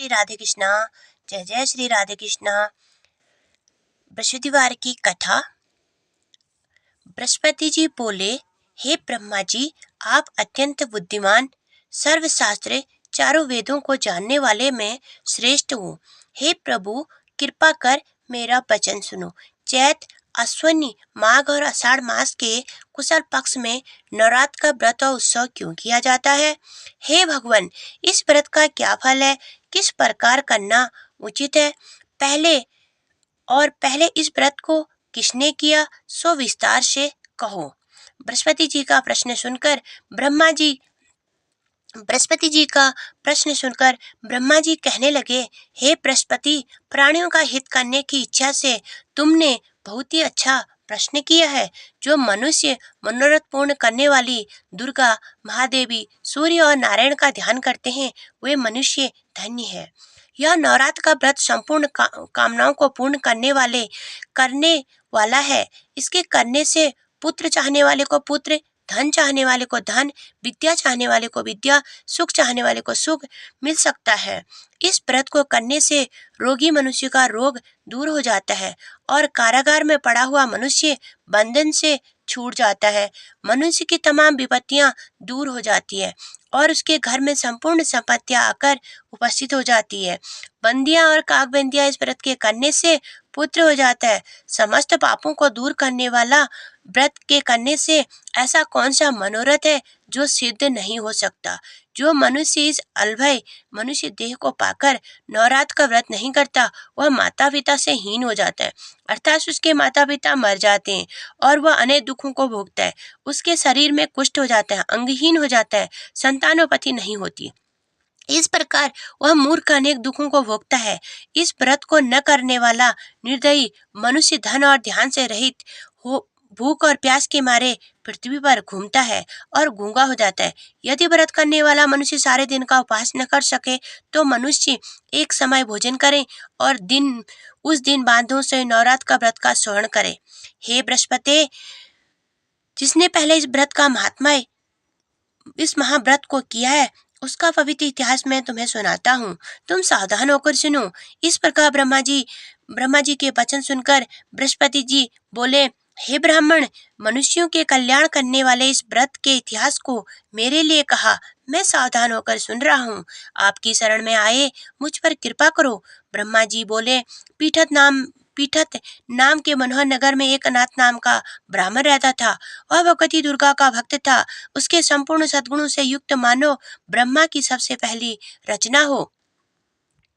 श्री राधे कृष्णा। जय जय श्री राधे कृष्णा। बृहस्पतिवार की कथा। बृहस्पति जी बोले, हे ब्रह्मा जी, आप अत्यंत बुद्धिमान, सर्वशास्त्र, चारों वेदों को जानने वाले में श्रेष्ठ हो। हे प्रभु, कृपा कर मेरा वचन सुनो। चैत, अश्विनी, माघ और आषाढ़ मास के कुशल पक्ष में नवरात्र का व्रत और उत्सव क्यों किया जाता है? हे भगवान, इस व्रत का क्या फल है? किस प्रकार करना उचित है? पहले इस व्रत को किसने किया, सो विस्तार से कहो। बृहस्पति जी का प्रश्न सुनकर ब्रह्मा जी कहने लगे, हे बृहस्पति, प्राणियों का हित करने की इच्छा से तुमने बहुत ही अच्छा प्रश्न किया है। जो मनुष्य मनोरथ पूर्ण करने वाली दुर्गा, महादेवी, सूर्य और नारायण का ध्यान करते हैं, वे मनुष्य धन्य है। यह नवरात्र का व्रत संपूर्ण कामनाओं को पूर्ण करने वाला है। इसके करने से पुत्र चाहने वाले को पुत्र, धन चाहने वाले को धन, विद्या चाहने वाले को विद्या, सुख चाहने वाले को सुख मिल सकता है। इस व्रत को करने से रोगी मनुष्य का रोग दूर हो जाता है और कारागार में पड़ा हुआ मनुष्य बंधन से छूट जाता है। मनुष्य की तमाम विपत्तियां दूर हो जाती है और उसके घर में संपूर्ण संपत्तियां आकर उपस्थित हो जाती है। बंदियां और काकबंदियां इस व्रत के करने से पुत्र हो जाता है। समस्त पापों को दूर करने वाला व्रत के करने से ऐसा कौन सा मनोरथ है जो सिद्ध नहीं हो सकता? जो मनुष्य इस अलभय मनुष्य देह को पाकर नवरात्र का व्रत नहीं करता, वह माता पिता से हीन हो जाता है, अर्थात उसके माता पिता मर जाते हैं और वह अनेक दुखों को भोगता है। उसके शरीर में कुष्ठ हो जाता है, अंगहीन हो जाता है, संतानोपति नहीं होती। इस प्रकार वह मूर्ख अनेक दुखों को भोगता है। इस व्रत को न करने वाला निर्दयी मनुष्य धन और ध्यान से रहित हो भूख और प्यास के मारे पृथ्वी पर घूमता है और गूंगा हो जाता है। यदि व्रत करने वाला मनुष्य सारे दिन का उपवास न कर सके तो मनुष्य एक समय भोजन करे और उस दिन बांधों से नवरात्र का व्रत का स्मरण करे। हे बृहस्पति, जिसने पहले इस महाव्रत को किया है, उसका पवित्र इतिहास मैं तुम्हें सुनाता हूँ। तुम सावधान होकर सुनो। इस प्रकार ब्रह्मा जी के वचन सुनकर बृहस्पति जी बोले, हे ब्राह्मण, मनुष्यों के कल्याण करने वाले इस व्रत के इतिहास को मेरे लिए कहा। मैं सावधान होकर सुन रहा हूँ। आपकी शरण में आए, मुझ पर कृपा करो। ब्रह्मा जी बोले, पीठत नाम के मनोहर नगर में एक अनाथ नाम का ब्राह्मण रहता था। वह भगवती दुर्गा का भक्त था। उसके संपूर्ण सद्गुणों से युक्त मानो ब्रह्मा की सबसे पहली रचना हो।